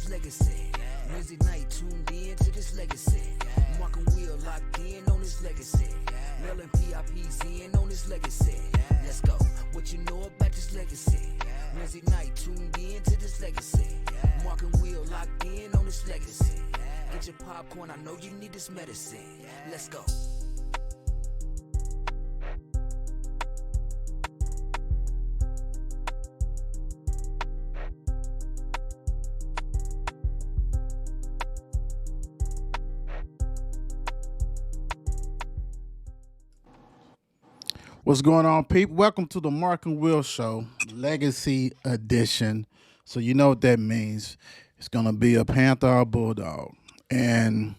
this legacy. Wednesday night tuned in to this legacy. Mark and Will locked in on this legacy. Mel and PIP's in on this legacy. Let's go. What you know about this legacy? Wednesday night tuned in to this legacy. Mark and Will locked in on this legacy. Get your popcorn, I know you need this medicine. Let's go. What's going on, people? Welcome to the Mark and Will Show, Legacy Edition. So you know what that means. It's gonna be a Panther or a Bulldog. And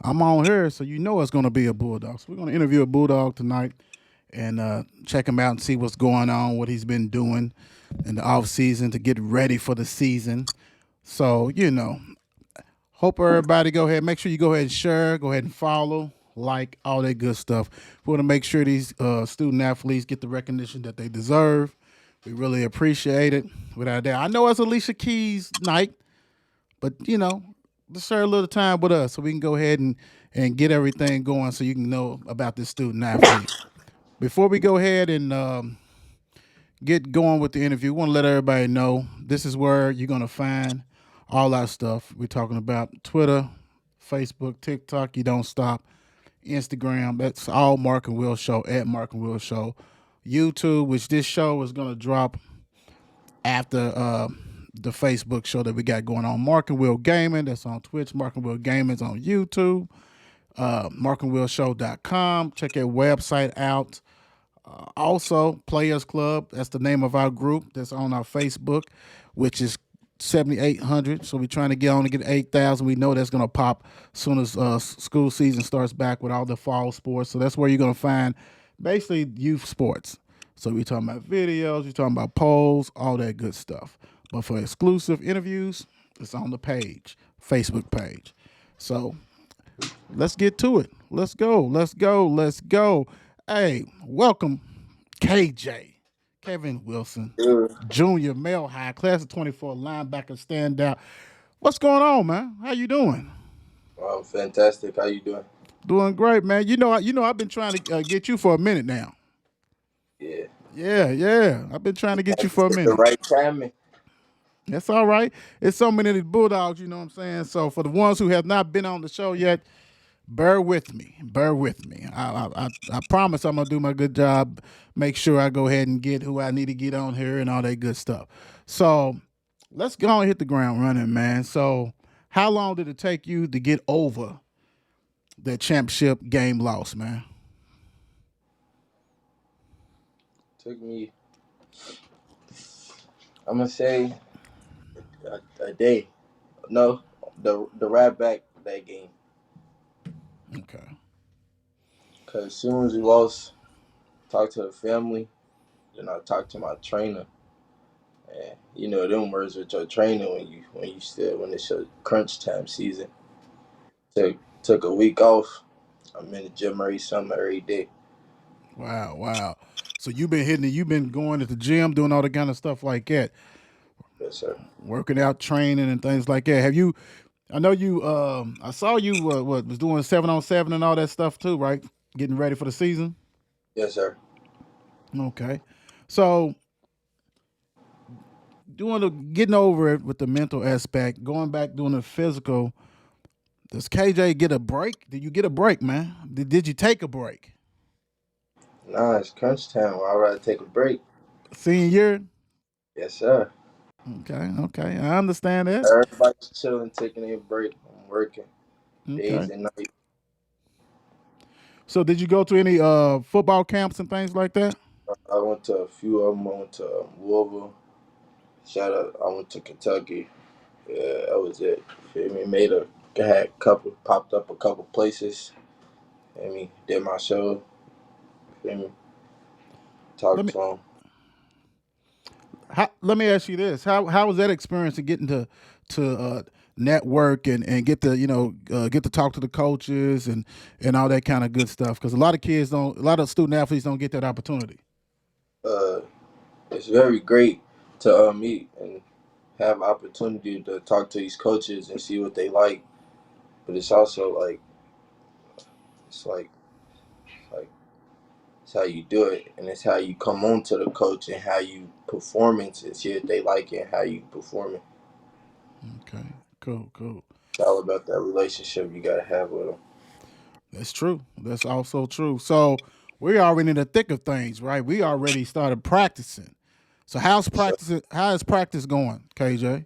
I'm on here, so you know it's gonna be a Bulldog. So we're gonna interview a Bulldog tonight and check him out and see what's going on, what he's been doing in the off season to get ready for the season. So, hope everybody go ahead. Make sure you go ahead and share, go ahead and follow, like, all that good stuff. We want to make sure these student athletes get the recognition that they deserve. We really appreciate it. Without that, I know it's Alicia Keys' night, but just share a little time with us so we can go ahead and get everything going so you can know about this student athlete. Before we go ahead and get going with the interview, we want to let everybody know this is where you're going to find all our stuff. We're talking about Twitter, Facebook, TikTok, You Don't Stop, Instagram. That's all Mark and Will Show, at Mark and Will Show. YouTube, which this show is going to drop after the Facebook show that we got going on. Mark and Will Gaming, that's on Twitch. Mark and Will Gaming is on YouTube. markandwillshow.com. Check that website out. Also, Players Club, that's the name of our group that's on our Facebook, which is 7,800. So we're trying to get on to get 8,000. We know that's going to pop as soon as school season starts back with all the fall sports. So that's where you're going to find basically youth sports. So we're talking about videos, we're talking about polls, all that good stuff. But for exclusive interviews, it's on the page, Facebook page. So let's get to it. Let's go. Hey, welcome, KJ, Kevin Wilson, Junior, Male High, class of 24, linebacker, standout. What's going on, man? How you doing? Fantastic. How you doing? Doing great, man. I've been trying to get you for a minute now. Yeah. Yeah. I've been trying to get you for a It's the minute. right timing. That's all right. It's so many of these Bulldogs, you know what I'm saying? So for the ones who have not been on the show yet, bear with me. I promise I'm gonna do my good job. Make sure I go ahead and get who I need to get on here and all that good stuff. So let's go and hit the ground running, man. So how long did it take you to get over that championship game loss, man? Took me, I'm gonna say, a day. No, the right back that game. Okay. Cause as soon as we lost, talked to the family, then I talked to my trainer. And them words with your trainer when it's your crunch time season. Took a week off. I'm in the gym every day. Wow. So you've been hitting it, you've been going to the gym, doing all the kind of stuff like that, Yes, sir. working out, training and things like that. Have you I know you I saw you was doing 7-on-7 and all that stuff too, right? Getting ready for the season? Yes, sir. Okay. So getting over it with the mental aspect, going back doing the physical, does KJ get a break? Did you get a break, man? Did you take a break? Nah, it's crunch time. I'd rather take a break. Senior year? Yes, sir. Okay. I understand that. Everybody's chilling, taking a break. I'm working days Okay. and nights. So did you go to any football camps and things like that? I went to a few of them. I went to Louisville. Shout out. I went to Kentucky. Yeah, that was it. Feel me? Popped up a couple places. Feel me? Did my show. Feel me? Let Talked me to them. let me ask you this: how was that experience of getting to network and get to get to talk to the coaches and all that kind of good stuff? Because a lot of student athletes don't get that opportunity. Uh, it's very great to meet and have opportunity to talk to these coaches and see what they like. But it's also like it's like like it's how you do it, and it's how you come on to the coach and how you performance and see if they like it and how you perform it. Okay, cool, cool. It's all about that relationship you gotta have with them. That's true. That's also true. So we're already in the thick of things, right? We already started practicing. So So how is practice going, KJ?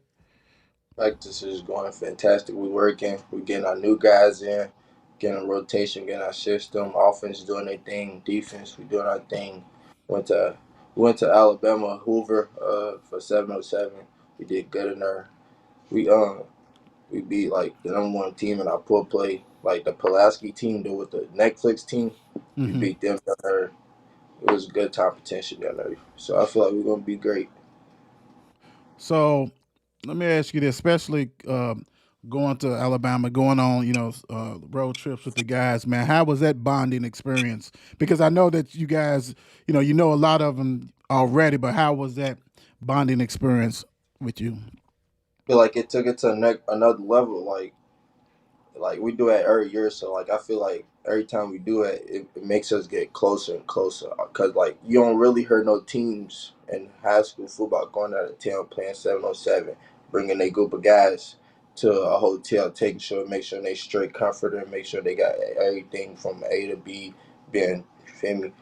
practice is going fantastic. We working. We getting our new guys in, getting a rotation, getting our system. Offense doing their thing. Defense, we doing our thing. Went to went to Alabama Hoover for 707. We did good in there. We we beat like the number one team in our pool play, like the Pulaski team, with the Netflix team. We Mm-hmm. beat them down there. It was a good competition down there. So I feel like we're gonna be great. So let me ask you this, especially going to Alabama, going on, road trips with the guys, man. How was that bonding experience? Because I know that you guys, you know a lot of them already, but how was that bonding experience with you? Feel like it took it to another level. Like we do it every year, so like I feel like every time we do it, it makes us get closer and closer. Cause like you don't really hear no teams in high school football going out of town playing 707, bringing a group of guys to a hotel, taking sure, make sure they straight comforter, make sure they got everything from A to B, being you feel me.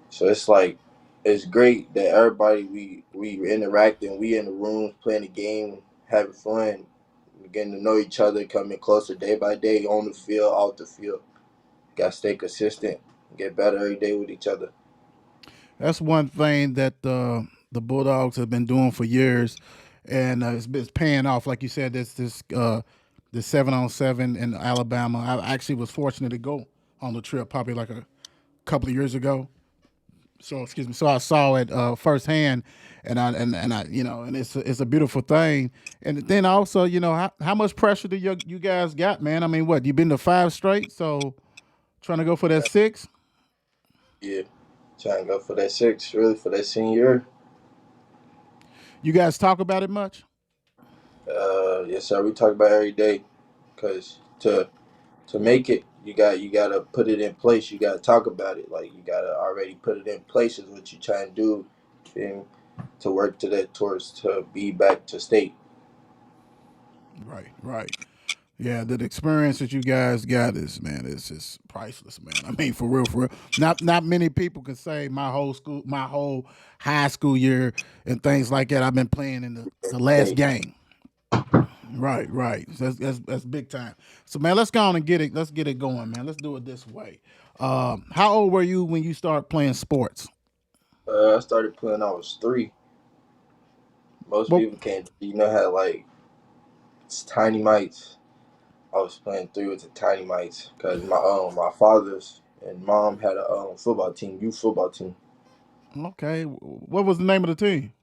So it's like it's great that everybody we interacting, we in the rooms playing the game, having fun, getting to know each other, coming closer day by day on the field, off the field. Got to stay consistent, get better every day with each other. That's one thing that the Bulldogs have been doing for years, and it's paying off. Like you said, this 7-on-7 in Alabama. I actually was fortunate to go on the trip probably like a couple of years ago. So excuse me. So I saw it firsthand, and I and it's a beautiful thing. And then also, how much pressure do you guys got, man? I mean, what you been to five straight? So trying to go for that six. Yeah, trying to go for that six, really for that senior year. You guys talk about it much? Yes, sir. We talk about it every day, cause to make it, you gotta put it in place. You gotta talk about it. Like you gotta already put it in place is what you trying to do, and to work to that towards to be back to state. Right, right. Yeah, the experience that you guys got is, man, it's just priceless, man. I mean, for real, for real. Not many people can say my whole high school year and things like that. I've been playing in the last State. game. Right, right. So that's big time. So man, let's go on and get it. Let's get it going, man. Let's do it this way. How old were you when you started playing sports? I started playing. I was 3. Most Well, people can't. You know how like it's tiny mites. I was playing 3 with the tiny mites because my father's and mom had a football team, youth football team. okay. What was the name of the team?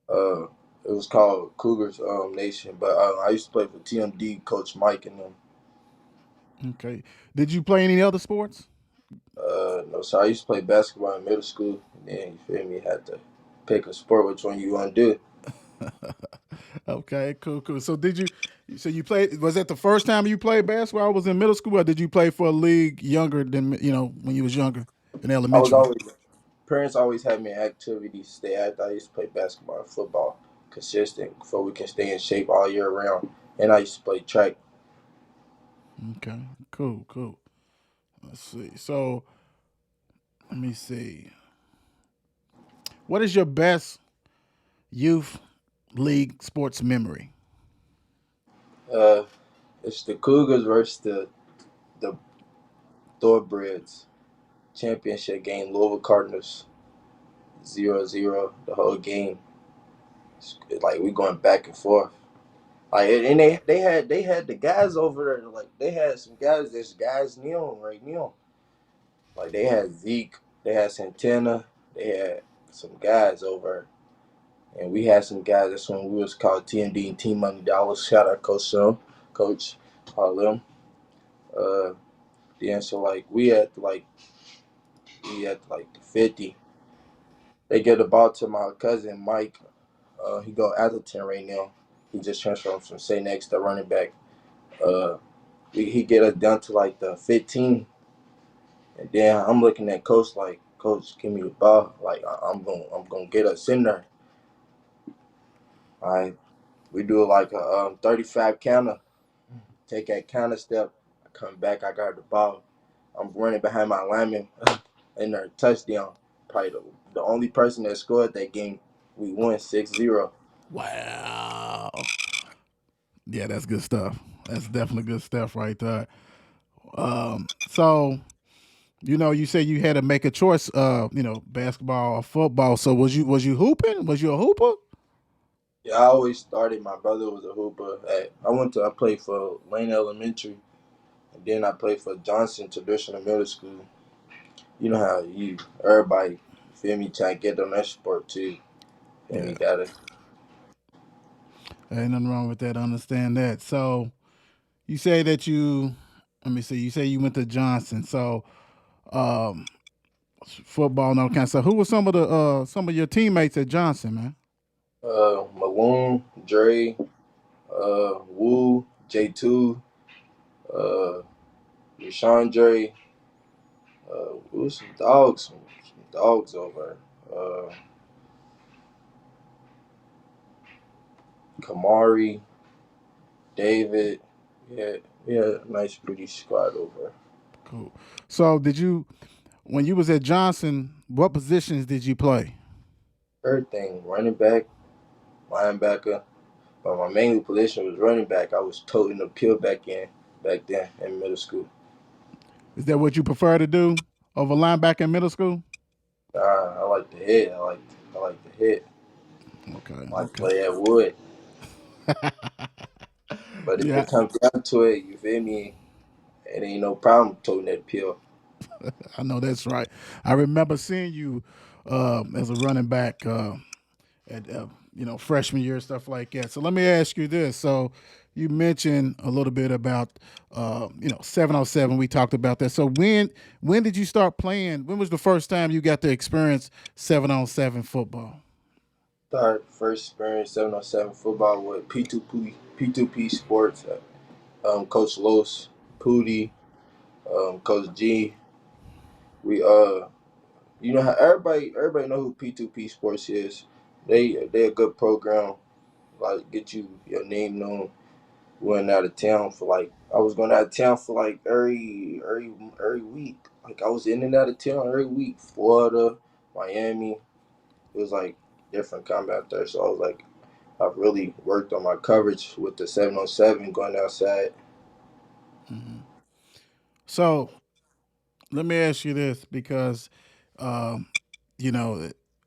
Uh, it was called Cougars Nation, but I used to play for TMD, Coach Mike and them. Okay. Did you play any other sports? No, so I used to play basketball in middle school. And then you feel me, had to pick a sport, which one you want to do. Okay, cool, cool. So did you? So you played? Was that the first time you played basketball? I was in middle school, or did you play for a league younger than when you was younger in I was elementary? always parents always had me in activities. I used to play basketball and football consistent so we can stay in shape all year round. And I used to play track. Okay, cool, cool. Let's see. So let me see. What is your best youth league sports memory? Uh, it's the Cougars versus the Thoroughbreds championship game. Louisville Cardinals 0-0 the whole game. It's like we going back and forth. Like and they had the guys over there. Like they had some guys. There's guys neon right now. Like they had Zeke. They had Santana. They had some guys over. And we had some guys. That's when we was called TMD and Team Money Dollars. Shout out Coach Sam, Coach, all of them. Uh, then so like we had like the 50. They get the ball to my cousin Mike. He go Atherton right now. He just transferred from St. Next to running back. Uh, he get us down to like the 15, and then I'm looking at coach like, Coach, give me the ball. Like I'm gonna get us in there. All right, we do like a 35 counter. Take that counter step. I come back. I got the ball. I'm running behind my lineman in their touchdown. Probably the only person that scored that game. We won 6-0. Wow. Yeah, that's good stuff. That's definitely good stuff right there. So you said you had to make a choice. Basketball or football. So was you hooping? Was you a hooper? Yeah, I always started. My brother was a hooper. I played for Lane Elementary, and then I played for Johnson Traditional Middle School. You know how everybody, you feel me, try to get on that sport too. And Yeah, we gotta. ain't nothing wrong with that. I understand that. So you say that you. Let me see. You say you went to Johnson. So um, football and all kinds of stuff. Who were some of your teammates at Johnson, man? Malone, Dre, Wu, J2, uh, Rashawn Dre, who was some dogs over. Kamari, David. Yeah, yeah, nice, pretty squad over. Cool. So when you was at Johnson, what positions did you play? Everything, running back, linebacker. But my main position was running back. I was toting the peel back then in middle school. Is that what you prefer to do over linebacker in middle school? I like the hit. I like the hit. Okay, I like to okay. play at wood. But if Yeah, it comes down to it, you feel me? It ain't no problem toting that peel. I know that's right. I remember seeing you as a running back at freshman year stuff like that. So let me ask you this. So you mentioned a little bit about 707. We talked about that. So when did you start playing? When was the first time you got to experience 7-on-7 football? Started first experience 707 football with P2P Sports. Coach Los, Pooty, Coach G. We you know how everybody know who P2P Sports is. They a good program. Like get you your name known. Went out of town for like I was going out of town for like every week. Like I was in and out of town every week. Florida, Miami. It was like different combat there. So I was like I've really worked on my coverage with the 707 going outside. Hmm. So let me ask you this because, um,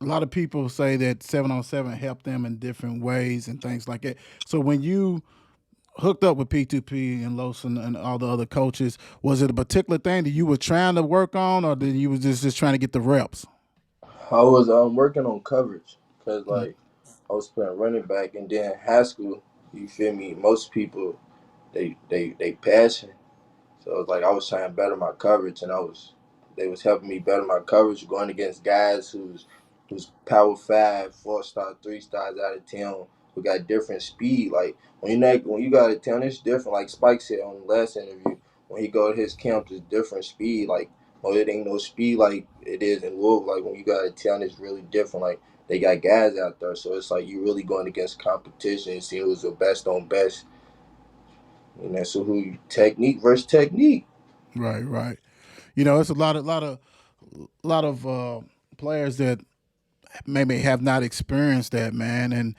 a lot of people say that 7-on-7 helped them in different ways and things like that. So when you hooked up with P2P and Lawson and all the other coaches, was it a particular thing that you were trying to work on, or did you was just trying to get the reps? I was working on coverage because Mm. like I was playing running back and then high school. You feel me? Most people they passion. So it's like I was trying to better my coverage, and they was helping me better my coverage, going against guys who's power 5, 4 star, 3 stars out of town who got different speed. Like when you got out of town, it's different. Like Spike said on the last interview, when he go to his camp, it's different speed. Like it ain't no speed like it is in Louisville. Like when you got out of town, it's really different. Like they got guys out there, so it's like you really going against competition and see who's the best on best. And that's who technique versus technique. Right, right. It's a lot of players that maybe have not experienced that, man. And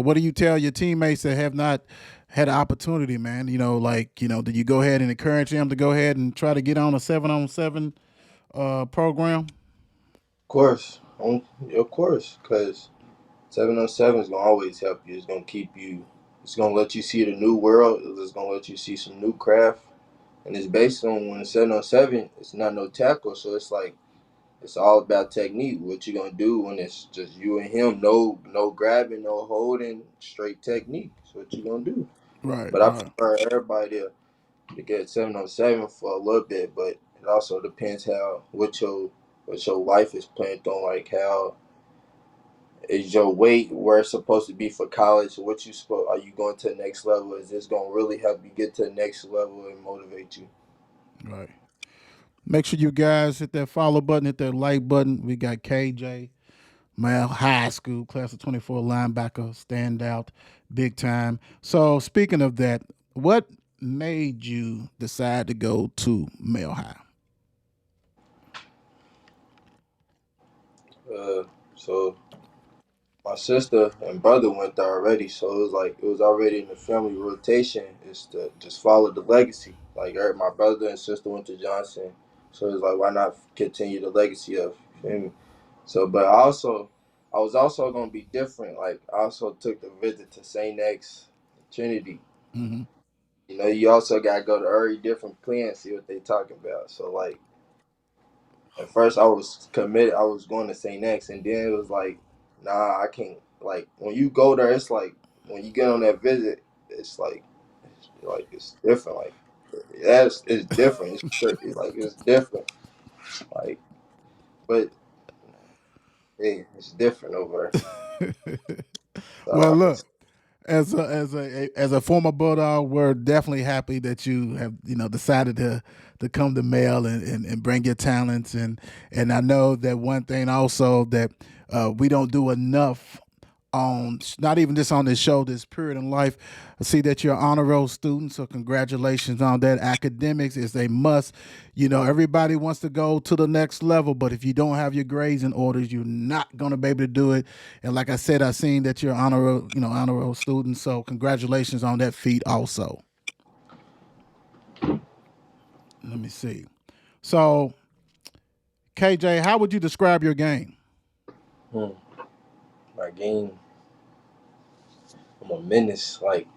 what do you tell your teammates that have not had an opportunity, man? Do you go ahead and encourage them to go ahead and try to get on a 7-on-7 program? Of course, because 707 is gonna always help you. It's gonna keep you. It's gonna let you see the new world. It's gonna let you see some new craft, and it's based on when it's 707. It's not no tackle, so it's like it's all about technique. What you gonna do when it's just you and him? No grabbing, no holding, straight technique. That's what you gonna do. Right, But I right, prefer everybody to get 707 for a little bit, but it also depends how what your life is planned on, like how is your weight where it's supposed to be for college? What you supposed are you going to the next level? Is this gonna really help you get to the next level and motivate you? Right. Make sure you guys hit that follow button, hit that like button. We got KJ, Male High School, class of 24 linebacker, standout, big time. So, speaking of that, what made you decide to go to Male High? Uh, so my sister and brother went there already, so it was like it was already in the family rotation. Is to just follow the legacy. Like my brother and sister went to Johnson, so it's like why not continue the legacy of, you feel me? So, but I was also gonna be different. Like I also took the visit to Saint X, Trinity. Hmm. You know, you also gotta go to every different plan, see what they talking about. So like at first I was committed, I was going to Saint X, and then it was like, nah, I can't. Like when you go there, it's like when you get on that visit, it's it's different. Like yes, it's different. Like it's different. Like but hey, it's different over. There. Well, So I can look, as a former Bulldog, we're definitely happy that you have decided to come to Male and bring your talents and I know that one thing also that we don't do enough on not even just on this show, this period in life. I see that you're an honor roll student, so congratulations on that. Academics is a must. Everybody wants to go to the next level, but if you don't have your grades in orders, you're not going to be able to do it. And like I said, I've seen that you're an honor roll student, so congratulations on that feat also. Let me see. So, KJ, how would you describe your game? hmm, my game. I'm a menace. Like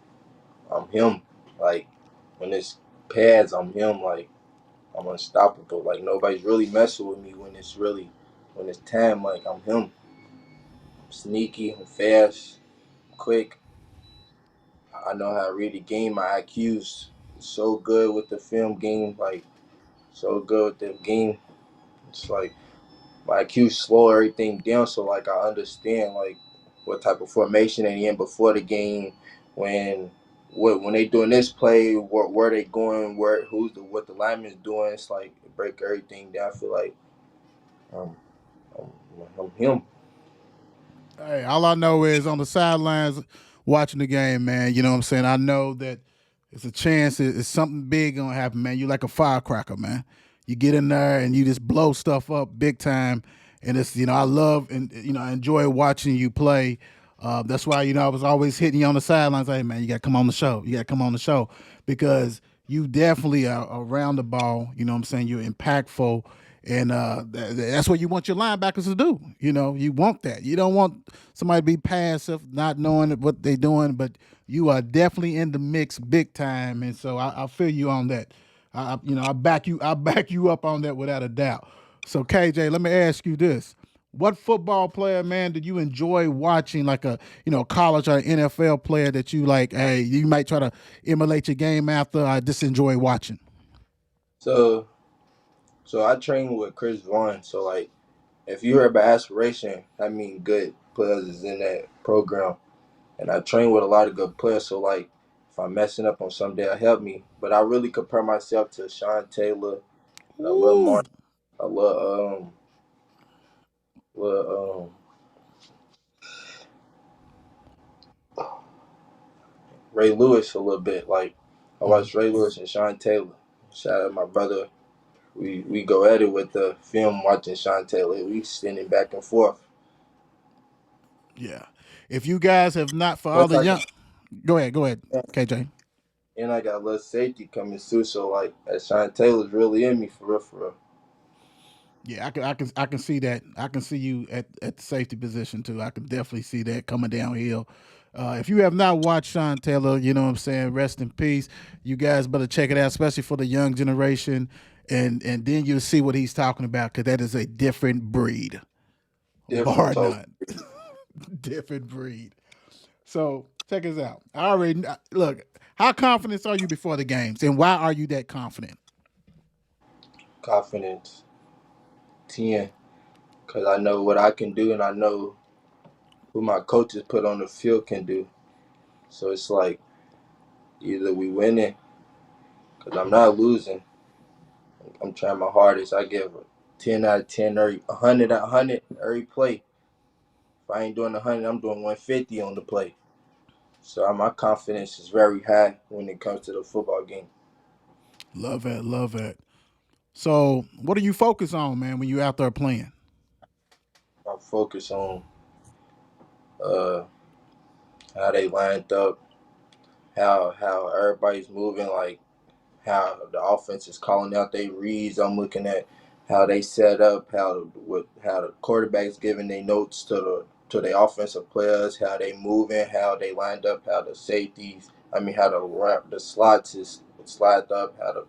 I'm him. Like when it's pads, I'm him. Like I'm unstoppable. Like nobody's really messing with me when it's time. Like I'm him. I'm sneaky. I'm fast. I'm quick. I know how to read the game. My IQ's so good with the film game. Like so good with the game. It's like my IQ slow everything down. So like I understand like what type of formation they in before the game. When when they doing this play, where they going, what the lineman's doing. It's like it break everything down. I feel like um, I'm, I'm him. Hey, all I know is on the sidelines watching the game, man. You know what I'm saying? I know that it's a chance. It's something big gonna happen, man. You like a firecracker, man. You get in there and you just blow stuff up big time. And it's I love and I enjoy watching you play. That's why I was always hitting you on the sidelines. Hey, man, you got to come on the show. You got to come on the show because you definitely are around the ball. You know what I'm saying? You're impactful and that's what you want your linebackers to do. You want that. You don't want somebody to be passive, not knowing what they're doing, but you are definitely in the mix big time. And so I feel you on that. I back you. I back you up on that without a doubt. So KJ, let me ask you this: what football player, man, did you enjoy watching? Like a college or NFL player that you like? Hey, you might try to emulate your game after. I just enjoy watching. So I train with Chris Vaughn. So like if you heard about aspiration, I mean good players is in that program. And I train with a lot of good players. So like if I'm messing up on some day, help me. But I really compare myself to Sean Taylor and a little Ooh, Martin, a little Ray Lewis a little bit. Like I mhm. watched Ray Lewis and Sean Taylor. Shout out my brother. We go at it with the film watching Sean Taylor. We sending back and forth. Yeah. If you guys have not, for all Plus the I young, got go ahead, KJ. and I got a little safety coming too. So like that Sean Taylor's really in me for real, for real. Yeah, I can see that. I can see you at the safety position too. I can definitely see that coming downhill. If you have not watched Sean Taylor, you know what I'm saying. Rest in peace. You guys better check it out, especially for the young generation, and then you'll see what he's talking about because that is a different breed, Different bar total. none. Different breed. So check us out. I already look. How confident are you before the games, and why are you that confident? Confidence 10. Cause I know what I can do and I know who my coaches put on the field can do. So it's like either we winning, because I'm not losing. I'm trying my hardest. I give a 10 out of 10 every 100 out of 100 every play. If I ain't doing 100, I'm doing 150 on the play. So my confidence is very high when it comes to the football game. Love that, love that. So, what do you focus on, man, when you out there playing? I focus on uh, how they lined up, how everybody's moving, like how the offense is calling out their reads. I'm looking at how they set up, how the quarterbacks giving their notes to the offensive players, how they moving, how they lined up, how the safeties. I mean, how the slots is slide up, how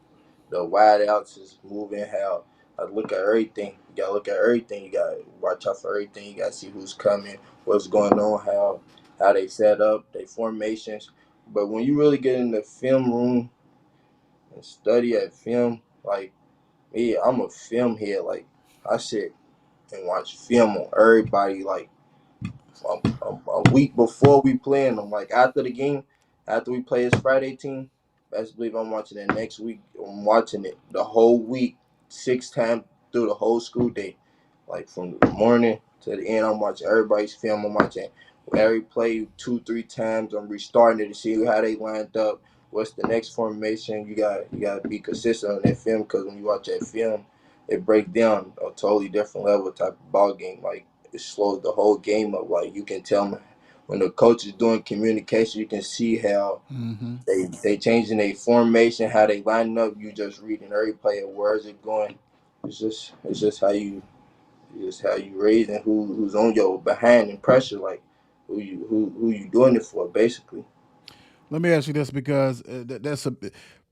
the wide outs is moving. How I look at everything. You gotta look at everything. You gotta watch out for everything. You gotta see who's coming, what's going on, how they set up, their formations. But when you really get in the film room and study at film. Like me, I'm a film head. Like I sit and watch film on everybody. Like a week before we playing them. Like after the game, after we play this Friday team, best believe I'm watching it next week. I'm watching it the whole week, 6 times through the whole school day. Like from the morning to the end, I'm watching everybody's film. I'm watching every play 2, 3 times. I'm restarting it to see how they lined up. What's the next formation? You got to be consistent on that film because when you watch that film, it breaks down a totally different level type of ball game. Like it slows the whole game up. Like you can tell when the coach is doing communication, you can see how Mm-hmm. they changing their formation, how they lining up. You just reading every player, where is it going? It's just how you raise and who's on your behind and pressure, like who you doing it for, basically. Let me ask you this because that's a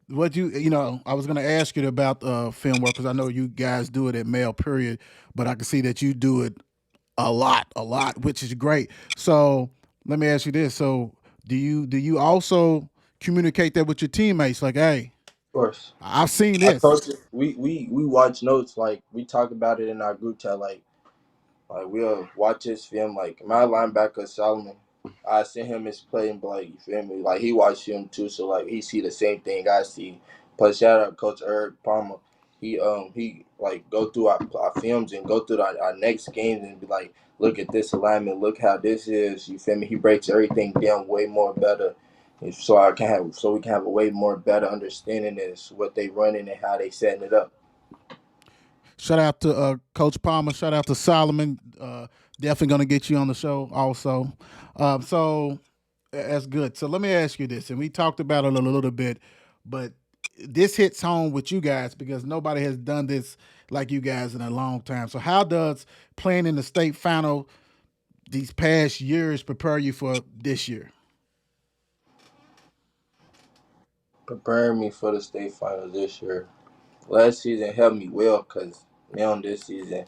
what you know. I was going to ask you about film work because I know you guys do it at Male Period, but I can see that you do it a lot, which is great. So let me ask you this: so do you also communicate that with your teammates? Like, hey, Of course, I've seen I this. coach it. We watch notes, like we talk about it in our group chat, like we'll watch his film. Like my linebacker Solomon, I seen him his play and be like, you feel me? Like he watched him too, so like he see the same thing I see. Plus shout out Coach Eric Palmer. He like go through our films and go through our next games and be like, look at this alignment, look how this is. You feel me? He breaks everything down way more better. And so we can have a way more better understanding is what they running and how they setting it up. Shout out to Coach Palmer. Shout out to Solomon. Definitely going to get you on the show also. So that's good. So let me ask you this, and we talked about it a little bit, but this hits home with you guys because nobody has done this like you guys in a long time. So how does playing in the state final these past years prepare you for this year? Preparing me for the state finals this year. Last season helped me well because now this season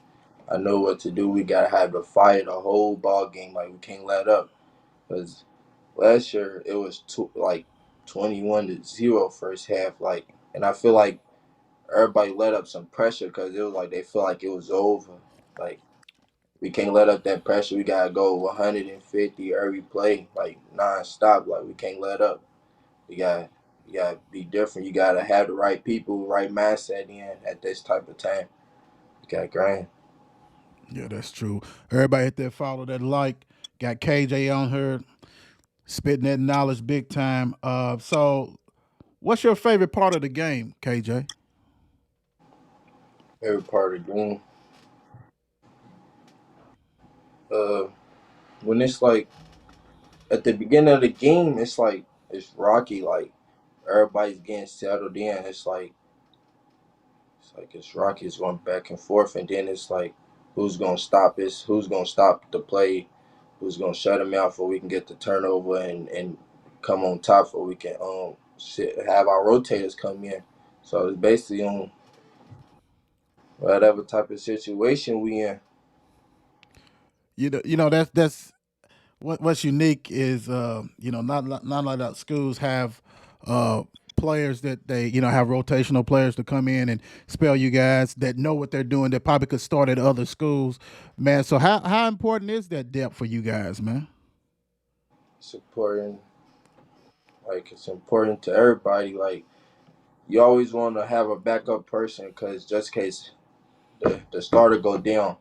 I know what to do. We gotta have to fight the whole ball game. Like we can't let up. Because last year it was 21-0 first half. Like, and I feel like everybody let up some pressure because it was like they feel like it was over. Like we can't let up that pressure. We gotta go 150 every play, like non-stop. Like we can't let up. You got you gotta be different. You gotta have the right people, right mindset in at this type of time. You gotta grind. Yeah, that's true. Everybody hit that follow, that like. Got KJ on her, spitting that knowledge big time. So what's your favorite part of the game, KJ? Every part of the game. Uh, when it's like at the beginning of the game, it's rocky. Like everybody's getting settled in. It's rocky. It's going back and forth, and then it's like who's gonna stop this? Who's gonna stop the play? Who's gonna shut him out so we can get the turnover and come on top so we can have our rotators come in. So it's basically on whatever type of situation we in. You know that's what's unique is not a lot of schools have players that they have rotational players to come in and spell you guys that know what they're doing that probably could start at other schools, man. So how important is that depth for you guys, man? It's important. Like it's important to everybody. Like you always want to have a backup person because just in case the starter go down,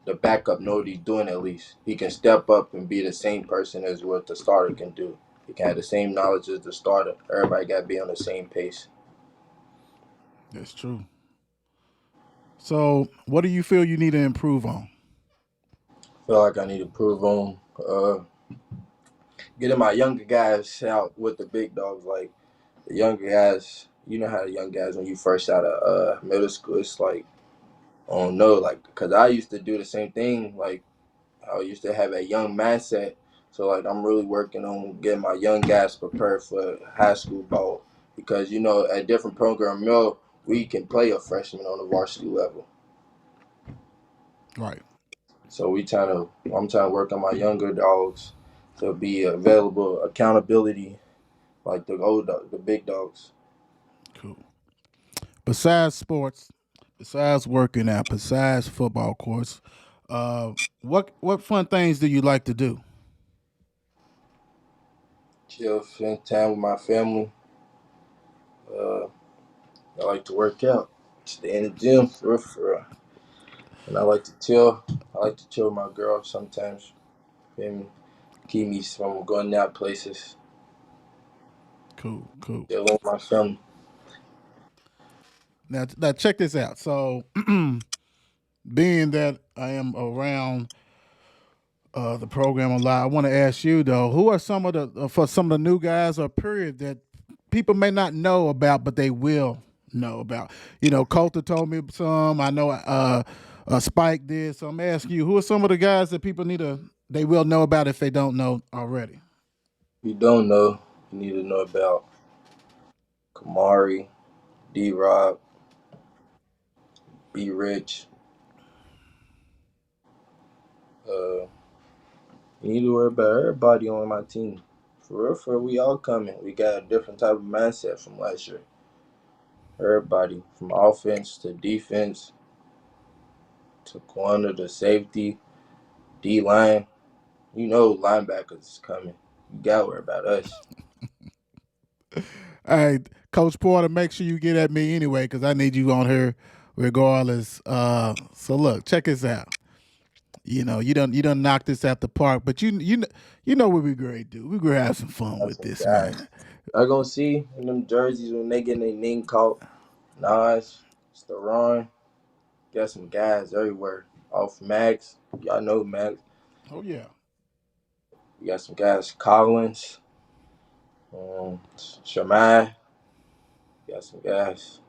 the backup know what he's doing at least. He can step up and be the same person as what the starter can do. He can have the same knowledge as the starter. Everybody got to be on the same pace. That's true. So what do you feel you need to improve on? Feel like I need to prove on getting my younger guys out with the big dogs. Like the younger guys, you know how the young guys when you first out of middle school, it's like I don't know, like because I used to do the same thing. Like I used to have a young mindset. So like I'm really working on getting my young guys prepared for high school ball because at different program we can play a freshman on the varsity level. Right. So I'm trying to work on my younger dogs to be available accountability like the big dogs. Cool. Besides sports, besides working out, besides football course, what fun things do you like to do? Chill, spend time with my family. Uh, I like to work out, stay in the gym for real. And I like to chill. I like to chill with my girl sometimes. Feel me? Keep me from going out places. Cool, cool. Chill with my family. Now check this out. So, being that I am around the program a lot, I want to ask you though, who are some of the for some of the new guys or period that people may not know about, but they will know about. Coulter told me some. I know Spike did. So I'm asking you, who are some of the guys that people need to they will know about if they don't know already? If you don't know, you need to know about Kamari, D Rob, B Rich. Uh, you need to worry about everybody on my team. For real, we all coming. We got a different type of mindset from last year. Everybody, from offense to defense to corner to safety, D line. Linebackers is coming. You got to worry about us. All right, Coach Porter, make sure you get at me anyway because I need you on here regardless. So look, check this out. You don't knock this out the park, but you know what we great do. We gonna have some fun Got with some this, guys. man. I gonna see in them jerseys when they getting their name called. Nas, Steron, got some guys everywhere. Off Max, y'all know Max. Oh yeah, You got some guys, Collins, Shamai. Got some guys.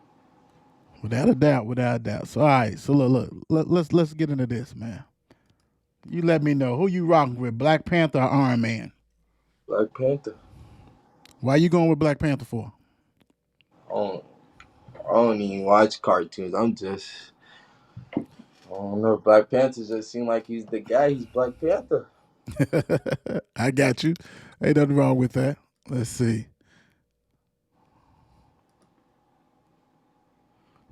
without a doubt, without a doubt. So all right, so look, let's get into this, man. You let me know who you rocking with, Black Panther or Iron Man. Black Panther. Why you going with Black Panther for? I don't even watch cartoons. I don't know. Black Panther just seemed like he's the guy. He's Black Panther. I got you. Ain't nothing wrong with that. Let's see.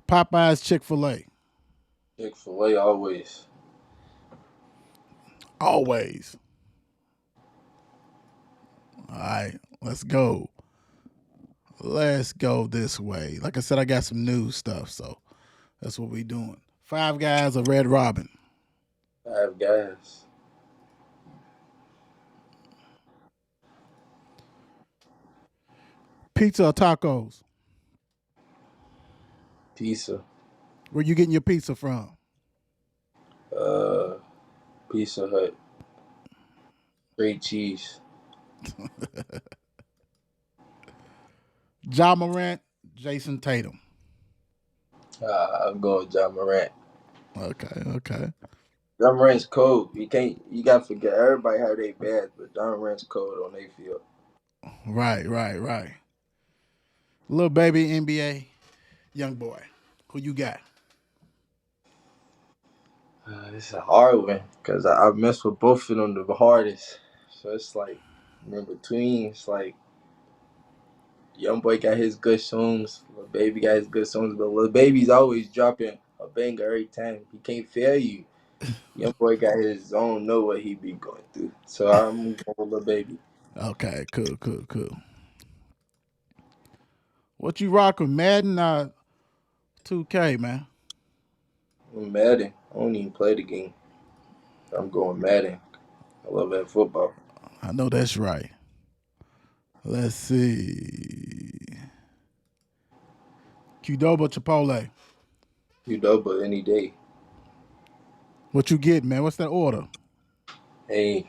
Popeyes, Chick-fil-A. Chick-fil-A always. Always. All right, let's go. Let's go this way. Like I said, I got some new stuff, so that's what we doing. Five Guys or Red Robin. Five guys. Pizza or tacos. Pizza. Where you getting your pizza from? Uh, Pizza Hut. Great cheese. Ja Morant, Jason Tatum. I'll go with John Morant. Okay, okay. John Morant's cold. You can't forget everybody have their bad, but John Morant's cold on their field. Right, right, right. Little baby NBA, young boy. Who you got? This is a hard one because I messed with both of them the hardest. So it's like in between. It's like Young boy got his good songs. Lil Baby got his good songs, but Lil Baby's always dropping a banger every time. He can't fail you. Young boy got his own, know what he be going through. So I'm going with Lil Baby. Okay, cool. What you rocking, Madden 2K, man? I'm Madden. I don't even play the game. I'm going Madden. I love that football. I know that's right. Let's see. Qdoba Chipotle. You know, but any day. What you get, man? What's that order? Hey,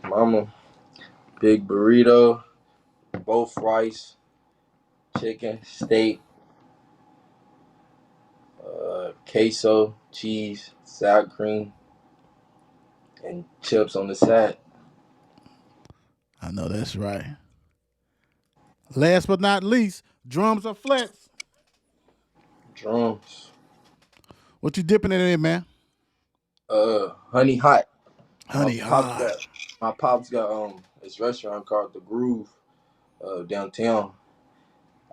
mama, big burrito, both rice, chicken, steak, queso, cheese, sour cream, and chips on the side. I know that's right. Last but not least, drums or flats. Drums. What you dipping it in, man? Honey hot. My Honey pops hot. got my pops got this restaurant called The Groove, downtown.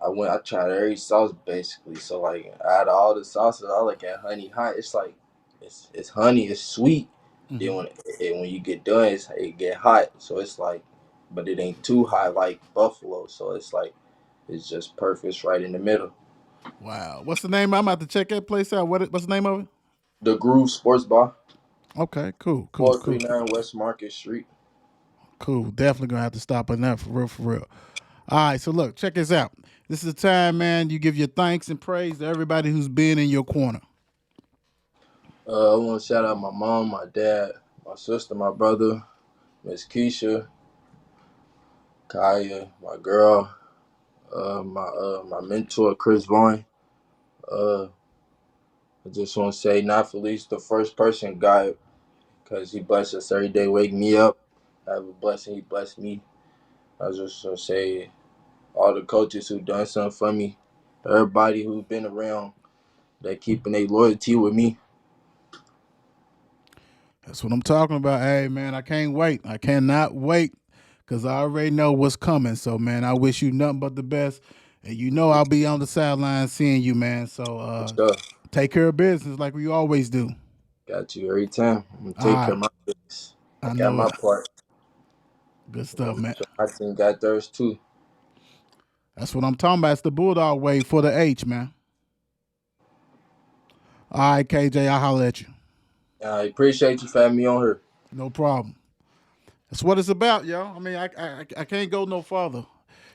I tried every sauce basically. So like out of all the sauces, I like at honey hot. It's like it's honey, it's sweet. Then Mm-hmm. when you get done, it get hot. So it's like, but it ain't too hot like buffalo. So it's like it's just perfect. It's right in the middle. Wow. What's the name? I'm about to check that place out. What's the name of it? The Groove Sports Bar, Okay, cool. 439 West Market Street. Cool. Definitely gonna have to stop in that for real. All right, so look, check this out. This is the time, man. You give your thanks and praise to everybody who's been in your corner. I want to shout out my mom, my dad, my sister, my brother, Miss Keisha, Kaya, my girl, my mentor Chris Vaughn. Uh, I just want to say, not for least, the first person, God, because He blessed us every day, wake me up. I have a blessing. He blessed me. I just want to say, all the coaches who done something for me, everybody who been around, that keeping their loyalty with me. That's what I'm talking about. Hey, man, I can't wait. I cannot wait because I already know what's coming. So, man, I wish you nothing but the best. And you know I'll be on the sideline seeing you, man. So, For sure. take care of business like we always do. Got you every time. I'm going to All take care right. of my business. I I got know my it. part. Good I'm going stuff, to man. make sure my team got theirs too. That's what I'm talking about. It's the Bulldog way for the H, man. All right, KJ, I'll holler at you. I appreciate you for having me on here. No problem. That's what it's about, y'all. I mean, I can't go no farther.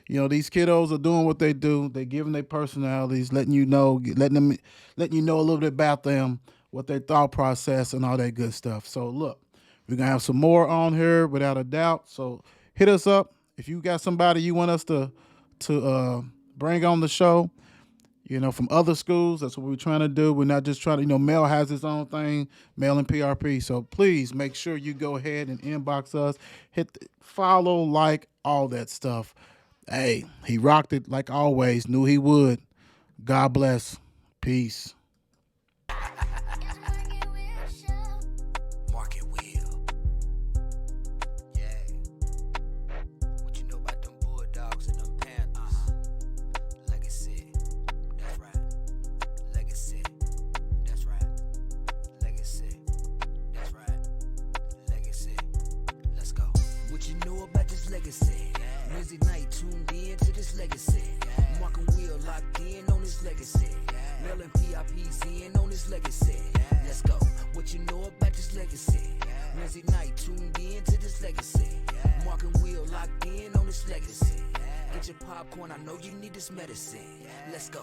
You know, these kiddos are doing what they do. They giving their personalities, letting you know a little bit about them, what their thought process and all that good stuff. So look, we're gonna have some more on here without a doubt. So hit us up if you got somebody you want us to bring on the show. You know, from other schools. That's what we're trying to do. We're not just trying to, Mel has his own thing, Mel and PRP. So please make sure you go ahead and inbox us, follow, like, all that stuff. Hey, he rocked it like always. Knew he would. God bless. Peace. Market wheel. Yeah. What you know about them Bulldogs and them Panthers? Legacy. That's right. Legacy. That's right. Legacy. That's right. Legacy. Let's go. What you know about this legacy? Wednesday night tuned in to this legacy. Mark and Will locked in on this legacy. Mel and PIP's in on this legacy. Let's go. What you know about this legacy? Wednesday night tuned in to this legacy. Mark and Will locked in on this legacy. Get your popcorn, I know you need this medicine. Let's go.